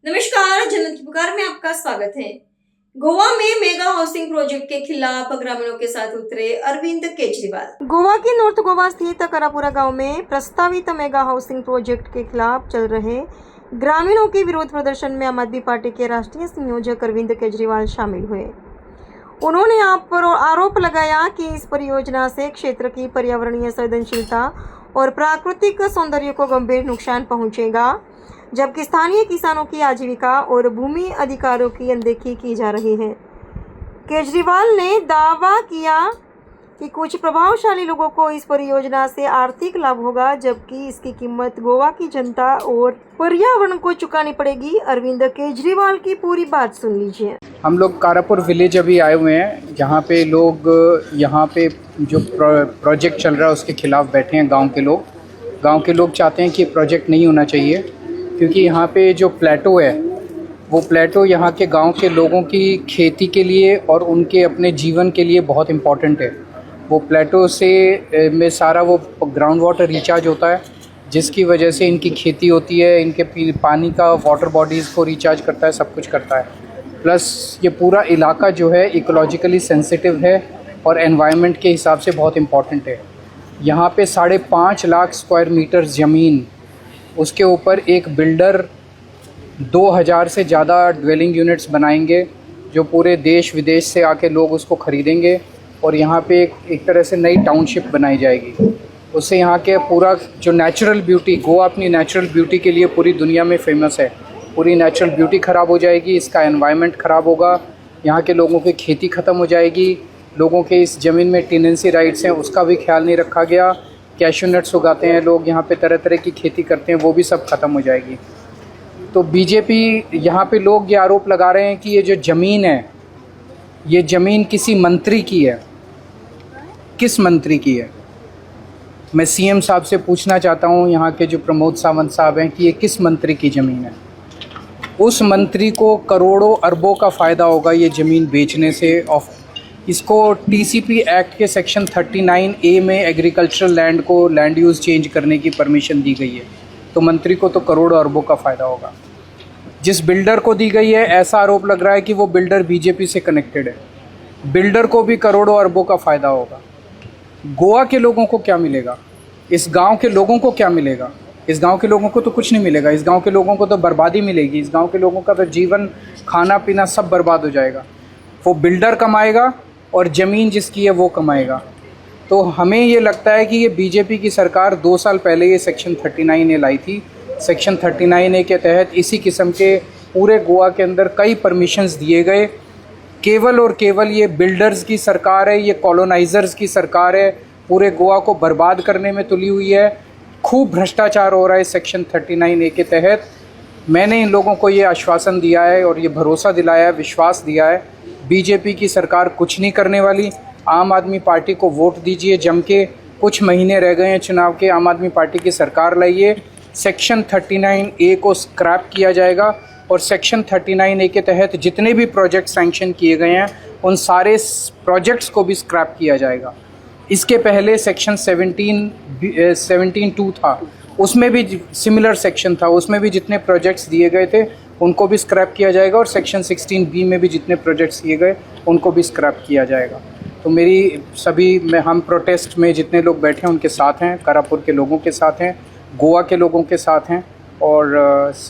नमस्कार, जन्नत की पुकार में आपका स्वागत है। गोवा में मेगा हाउसिंग प्रोजेक्ट के खिलाफ ग्रामीणों के साथ उतरे अरविंद केजरीवाल। गोवा के नॉर्थ गोवा स्थित करापुरा गांव में प्रस्तावित मेगा हाउसिंग प्रोजेक्ट के खिलाफ चल रहे ग्रामीणों के विरोध प्रदर्शन में आम आदमी पार्टी के राष्ट्रीय संयोजक अरविंद केजरीवाल शामिल हुए। उन्होंने आरोप लगाया कि इस परियोजना से क्षेत्र की पर्यावरणीय संवेदनशीलता और प्राकृतिक सौंदर्य को गंभीर नुकसान पहुंचेगा, जबकि स्थानीय किसानों की आजीविका और भूमि अधिकारों की अनदेखी की जा रही है। केजरीवाल ने दावा किया कि कुछ प्रभावशाली लोगों को इस परियोजना से आर्थिक लाभ होगा, जबकि इसकी कीमत गोवा की जनता और पर्यावरण को चुकानी पड़ेगी। अरविंद केजरीवाल की पूरी बात सुन लीजिए। हम लोग कारापुर विलेज अभी आए हुए हैं, जहाँ पे लोग यहाँ पे जो प्रोजेक्ट चल रहा है उसके खिलाफ बैठे हैं। गांव के लोग चाहते हैं कि ये प्रोजेक्ट नहीं होना चाहिए, क्योंकि यहाँ पे जो प्लेटो है वो प्लेटो यहाँ के गांव के लोगों की खेती के लिए और उनके अपने जीवन के लिए बहुत इम्पॉर्टेंट है। वो प्लेटो से में सारा वो ग्राउंड वाटर रिचार्ज होता है, जिसकी वजह से इनकी खेती होती है, इनके पानी का वाटर बॉडीज़ को रिचार्ज करता है, सब कुछ करता है। प्लस ये पूरा इलाका जो है इकोलॉजिकली सेंसिटिव है और एनवायरनमेंट के हिसाब से बहुत इम्पॉर्टेंट है। यहाँ पे 5.5 लाख स्क्वायर मीटर ज़मीन, उसके ऊपर एक बिल्डर 2000 से ज़्यादा ड्वेलिंग यूनिट्स बनाएंगे, जो पूरे देश विदेश से आके लोग उसको ख़रीदेंगे और यहाँ पे एक तरह से नई टाउनशिप बनाई जाएगी। उससे यहाँ के पूरा जो नेचुरल ब्यूटी, गोवा अपनी नेचुरल ब्यूटी के लिए पूरी दुनिया में फेमस है, पूरी नेचुरल ब्यूटी ख़राब हो जाएगी, इसका एनवायरनमेंट ख़राब होगा, यहाँ के लोगों की खेती ख़त्म हो जाएगी, लोगों के इस ज़मीन में टेनेंसी राइट्स हैं उसका भी ख्याल नहीं रखा गया, कैशू नट्स उगाते हैं लोग, यहाँ पे तरह तरह की खेती करते हैं, वो भी सब ख़त्म हो जाएगी। तो बीजेपी यहाँ पे लोग ये आरोप लगा रहे हैं कि ये जो ज़मीन है, ये ज़मीन किसी मंत्री की है। किस मंत्री की है? मैं सीएम साहब से पूछना चाहता हूँ, यहाँ के जो प्रमोद सावंत साहब हैं, कि ये किस मंत्री की ज़मीन है? उस मंत्री को करोड़ों अरबों का फ़ायदा होगा ये ज़मीन बेचने से। इसको टीसीपी एक्ट के सेक्शन 39A में एग्रीकल्चरल लैंड को लैंड यूज़ चेंज करने की परमिशन दी गई है, तो मंत्री को तो करोड़ों अरबों का फ़ायदा होगा। जिस बिल्डर को दी गई है, ऐसा आरोप लग रहा है कि वो बिल्डर बीजेपी से कनेक्टेड है, बिल्डर को भी करोड़ों अरबों का फ़ायदा होगा। गोवा के लोगों को क्या मिलेगा? इस गांव के लोगों को क्या मिलेगा? इस गांव के लोगों को तो कुछ नहीं मिलेगा। इस गांव के लोगों को तो बर्बादी मिलेगी। इस गांव के लोगों का तो जीवन, खाना पीना सब बर्बाद हो जाएगा। वो बिल्डर कमाएगा और ज़मीन जिसकी है वो कमाएगा। तो हमें ये लगता है कि ये बीजेपी की सरकार 2 साल पहले ये सेक्शन 39A लाई थी। सेक्शन 39A के तहत इसी किस्म के पूरे गोवा के अंदर कई परमिशंस दिए गए। केवल और केवल ये बिल्डर्स की सरकार है, ये कॉलोनाइजर्स की सरकार है, पूरे गोवा को बर्बाद करने में तुली हुई है। खूब भ्रष्टाचार हो रहा है सेक्शन 39A के तहत। मैंने इन लोगों को ये आश्वासन दिया है और ये भरोसा दिलाया है, विश्वास दिया है, बीजेपी की सरकार कुछ नहीं करने वाली। आम आदमी पार्टी को वोट दीजिए जम के, कुछ महीने रह गए हैं चुनाव के, आम आदमी पार्टी की सरकार लाइए। सेक्शन 39A को स्क्रैप किया जाएगा और सेक्शन 39A के तहत जितने भी प्रोजेक्ट सैंक्शन किए गए हैं उन सारे प्रोजेक्ट्स को भी स्क्रैप किया जाएगा। इसके पहले सेक्शन 17(2) था, उसमें भी सिमिलर सेक्शन था, उसमें भी जितने प्रोजेक्ट्स दिए गए थे उनको भी स्क्रैप किया जाएगा और सेक्शन 16B में भी जितने प्रोजेक्ट्स दिए गए उनको भी स्क्रैप किया जाएगा। तो हम प्रोटेस्ट में जितने लोग बैठे हैं उनके साथ हैं, कारापुर के लोगों के साथ हैं, गोवा के लोगों के साथ हैं और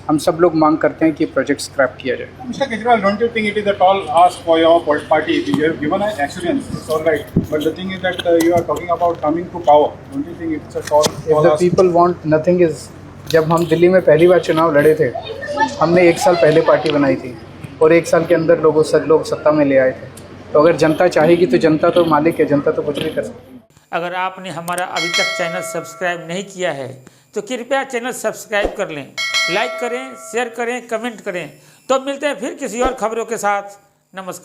हम सब लोग मांग करते हैं कि प्रोजेक्ट स्क्रैप किया जाए। Mr. Kejriwal, don't you think it is a tall ask for your party? You have given an assurance, it's all right. But the thing is that you are talking about coming to power. Don't you think it's a tall If the ask? people want, nothing is. जब हम दिल्ली में पहली बार चुनाव लड़े थे, हमने 1 साल पहले पार्टी बनाई थी और 1 साल के अंदर लोग सत्ता में ले आए थे। तो अगर जनता चाहेगी तो जनता तो मालिक है, जनता तो कुछ भी कर सकती है। अगर आपने हमारा अभी तक चैनल सब्सक्राइब नहीं किया है तो कृपया चैनल सब्सक्राइब कर लें, लाइक करें, शेयर करें, कमेंट करें। तो मिलते हैं फिर किसी और खबरों के साथ। नमस्कार।